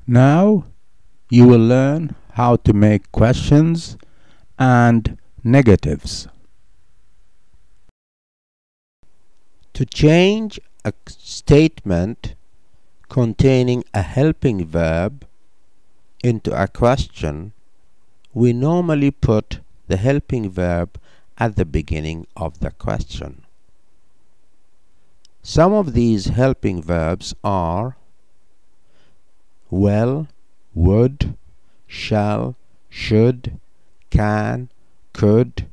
Now you will learn how to make questions and negatives. To change a statement containing a helping verb into a question, we normally put the helping verb at the beginning of the question. Some of these helping verbs are will, would, shall, should, can, could,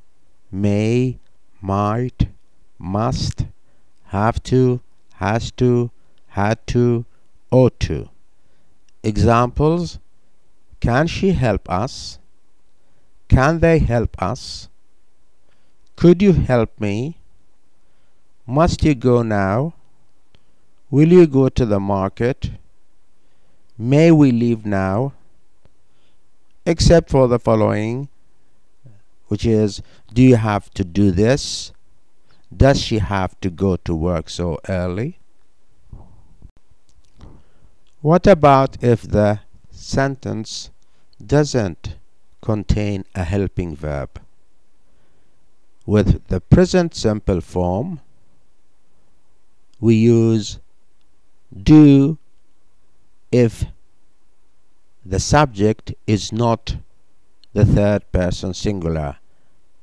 may, might, must, have to, has to, had to, ought to. Examples: can she help us? Can they help us? Could you help me? Must you go now? Will you go to the market? May we leave now? Except for the following, which is, do you have to do this? Does she have to go to work so early? What about if the sentence doesn't contain a helping verb? With the present simple form, we use do if the subject is not the third person singular,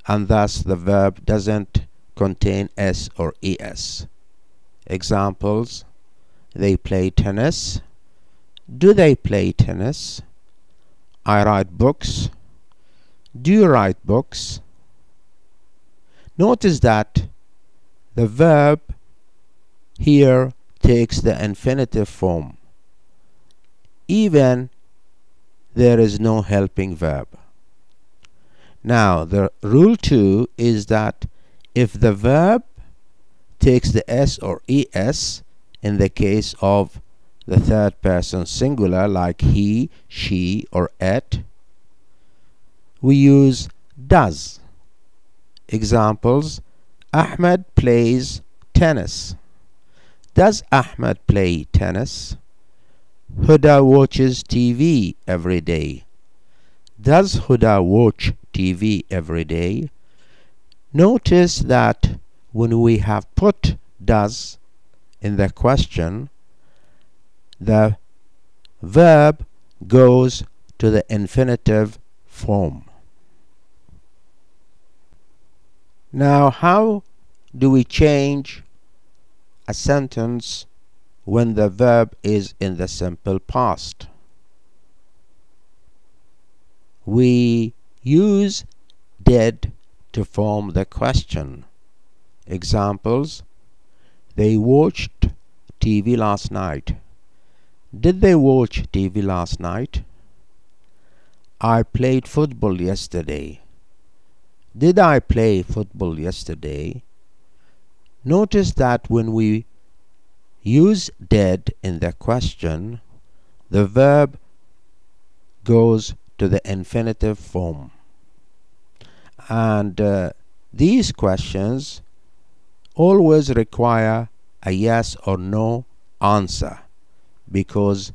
and thus the verb doesn't contain s or es. Examples: they play tennis. Do they play tennis? I write books. Do you write books? Notice that the verb here takes the infinitive form, even there is no helping verb. Now, the rule 2 is that if the verb takes the s or es in the case of the third person singular, like he, she, or it, we use does. Examples: Ahmed plays tennis. Does Ahmed play tennis? Huda watches TV every day. Does Huda watch TV every day? Notice that when we have put does in the question, the verb goes to the infinitive form. Now, how do we change a sentence when the verb is in the simple past? We use did to form the question. Examples: they watched TV last night. Did they watch TV last night? I played football yesterday. Did I play football yesterday? Notice that when we use did in the question, the verb goes to the infinitive form. And these questions always require a yes or no answer, because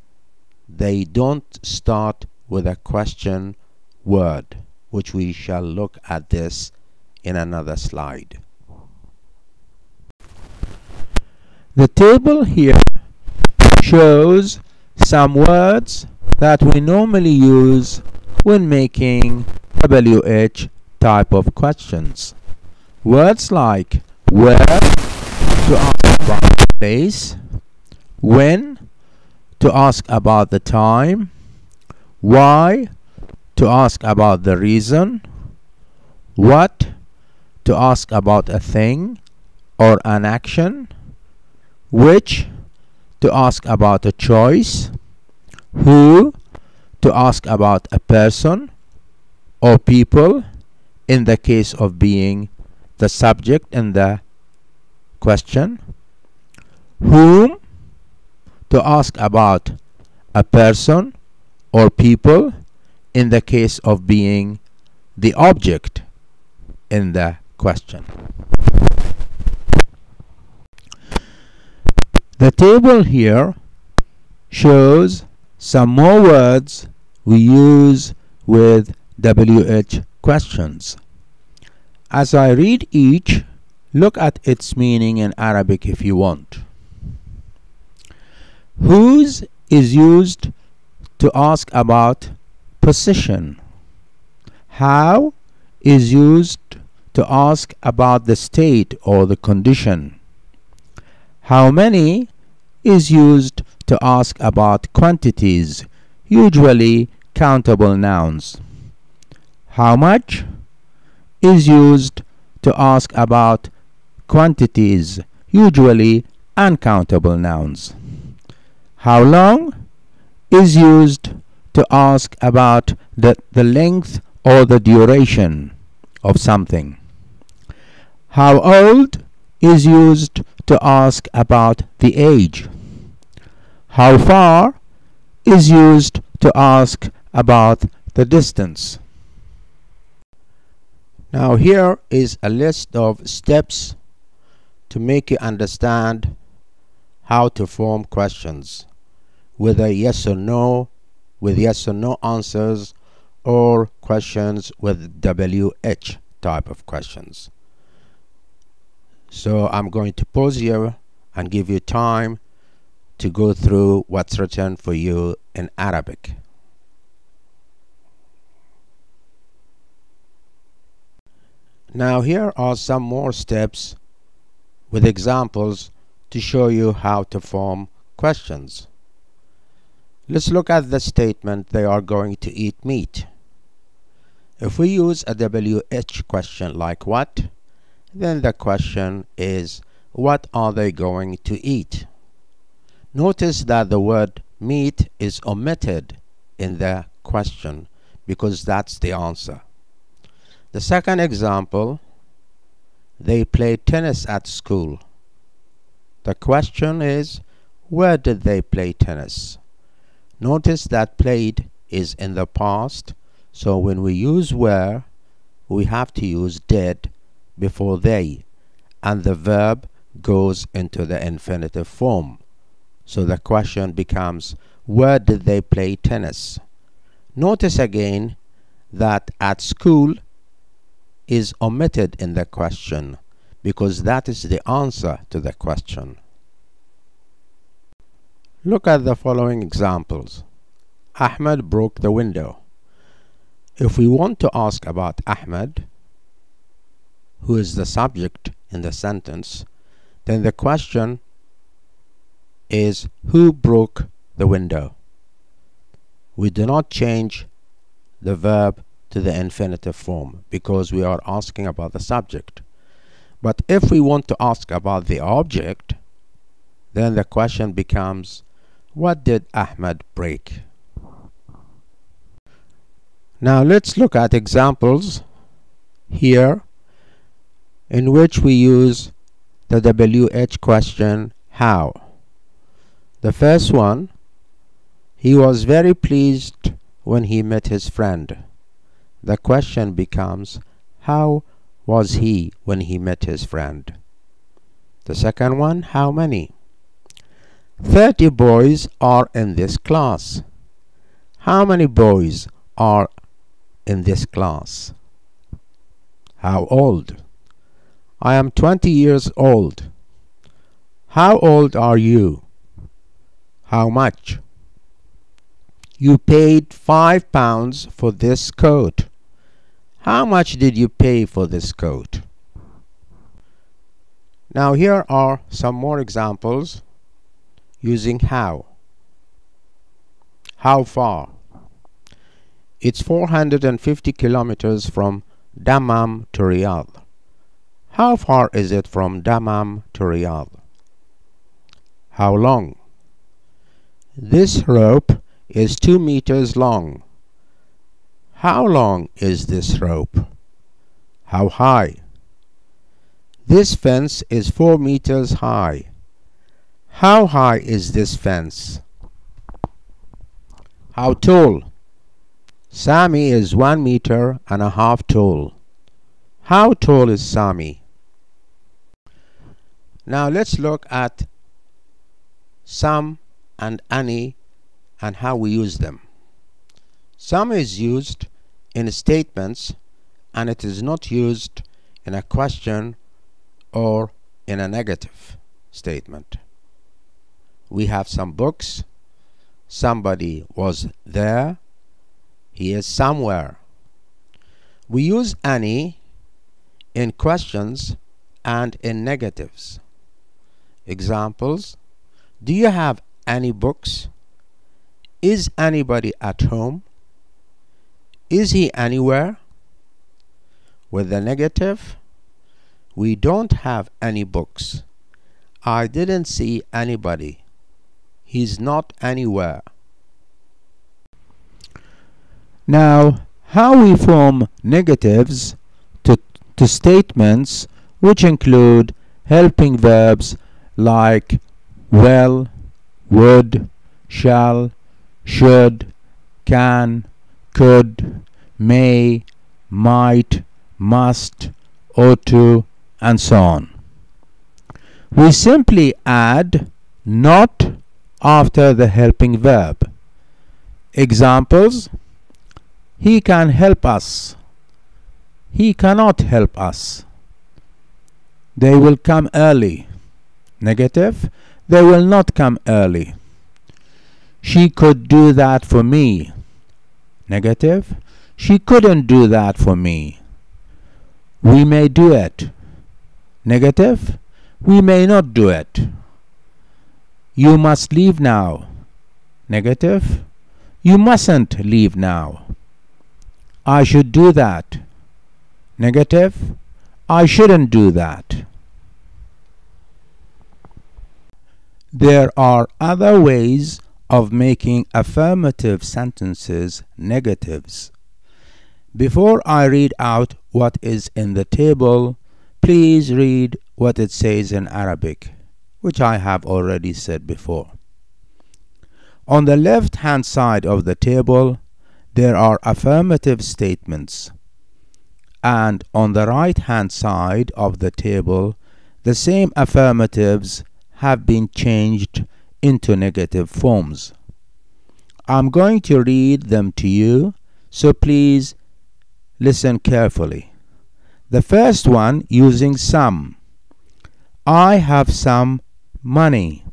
they don't start with a question word, which we shall look at this in another slide. The table here shows some words that we normally use when making WH type of questions. Words like where, to ask about the place; when, to ask about the time; why, to ask about the reason; what, to ask about a thing or an action; which, to ask about a choice; who, to ask about a person or people in the case of being the subject in the question; whom, to ask about a person or people in the case of being the object in the question. The table here shows some more words we use with WH questions. As I read each, look at its meaning in Arabic if you want. Whose is used to ask about position. How is used to ask about the state or the condition. How many is used to ask about quantities, usually countable nouns. How much is used to ask about quantities, usually uncountable nouns. How long is used to ask about the length or the duration of something. How old is used to ask about the age. How far is used to ask about the distance. Now here is a list of steps to make you understand how to form questions, whether yes or no, with yes or no answers, or questions with WH type of questions. So I'm going to pause here and give you time to go through what's written for you in Arabic. Now here are some more steps with examples to show you how to form questions. Let's look at the statement, they are going to eat meat. If we use a WH question like what, then the question is, what are they going to eat? Notice that the word meat is omitted in the question because that's the answer. The second example, they played tennis at school. The question is, where did they play tennis? Notice that played is in the past, so when we use where, we have to use did before they, and the verb goes into the infinitive form. So the question becomes, where did they play tennis? Notice again that at school is omitted in the question because that is the answer to the question. Look at the following examples. Ahmed broke the window. If we want to ask about Ahmed, who is the subject in the sentence, then the question is, who broke the window? We do not change the verb to the infinitive form because we are asking about the subject. But if we want to ask about the object, then the question becomes, what did Ahmed break? Now let's look at examples here in which we use the WH question, how. The first one, he was very pleased when he met his friend. The question becomes, how was he when he met his friend? The second one, how many? 30 boys are in this class. How many boys are in this class? How old? I am 20 years old. How old are you? How much? You paid £5 for this coat. How much did you pay for this coat? Now here are some more examples using how. How far? It's 450 kilometers from Dammam to Riyadh. How far is it from Dammam to Riyadh? How long? This rope is 2 meters long. How long is this rope? How high? This fence is 4 meters high. How high is this fence? How tall? Sami is 1.5 meters tall. How tall is Sami? Now let's look at some and any and how we use them. Some is used in statements and it is not used in a question or in a negative statement. We have some books. Somebody was there. He is somewhere. We use any in questions and in negatives. Examples: do you have any books? Is anybody at home? Is he anywhere? With the negative, we don't have any books. I didn't see anybody. He's not anywhere. Now, how we form negatives to statements which include helping verbs like will, would, shall, should, can, could, may, might, must, ought to, and so on. We simply add not after the helping verb. Examples: he can help us. He cannot help us. They will come early. Negative: they will not come early. She could do that for me. Negative: she couldn't do that for me. We may do it. Negative: we may not do it. You must leave now. Negative: you mustn't leave now. I should do that. Negative: I shouldn't do that. There are other ways of making affirmative sentences negatives. Before I read out what is in the table, please read what it says in Arabic, which I have already said before. On the left-hand side of the table, there are affirmative statements, and on the right-hand side of the table, the same affirmatives have been changed into negative forms. I'm going to read them to you, so please listen carefully. The first one, using some. I have some money.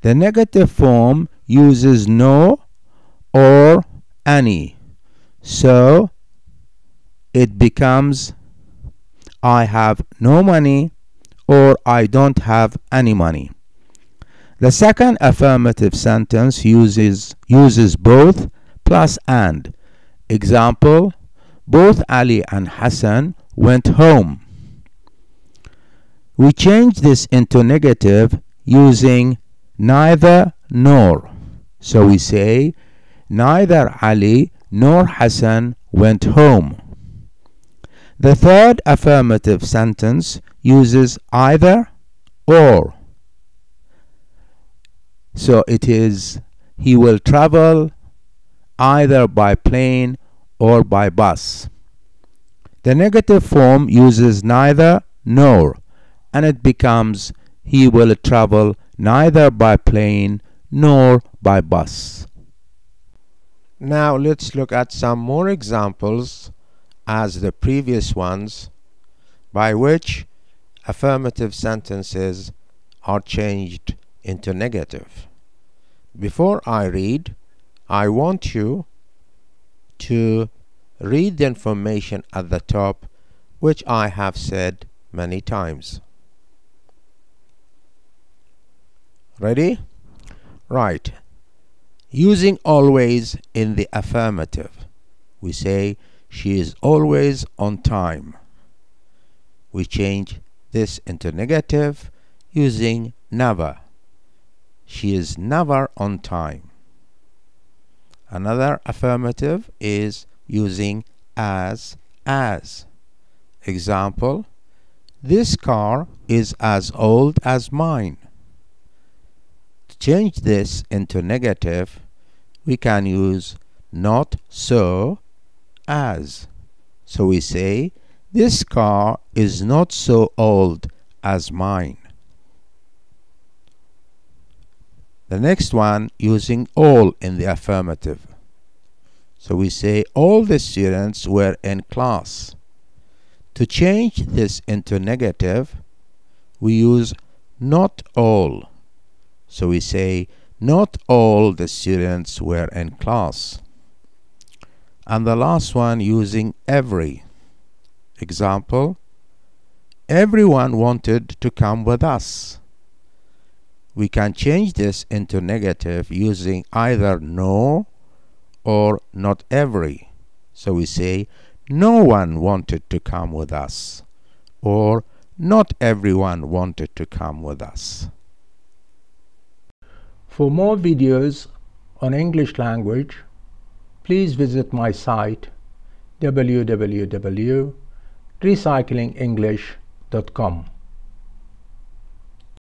The negative form uses no or any, so it becomes I have no money or I don't have any money. The second affirmative sentence uses both plus and. Example: both Ali and Hassan went home. We change this into negative using neither nor. So we say neither Ali nor Hassan went home. The third affirmative sentence uses either or. So it is he will travel either by plane or by bus. The negative form uses neither nor, and it becomes he will travel neither by plane nor by bus. Now let's look at some more examples as the previous ones by which affirmative sentences are changed into negative. Before I read, I want you to read the information at the top, which I have said many times. Ready? Right. Using always in the affirmative, we say she is always on time. We change this into negative using never. She is never on time. Another affirmative is using as. Example: this car is as old as mine. To change this into negative, we can use not so as. So we say this car is not so old as mine. The next one, using all in the affirmative. So we say all the students were in class. To change this into negative, we use not all. So we say not all the students were in class. And the last one, using every. Example, everyone wanted to come with us. We can change this into negative using either no or not every. So we say no one wanted to come with us, or not everyone wanted to come with us. For more videos on English language, please visit my site www.recyclingenglish.com.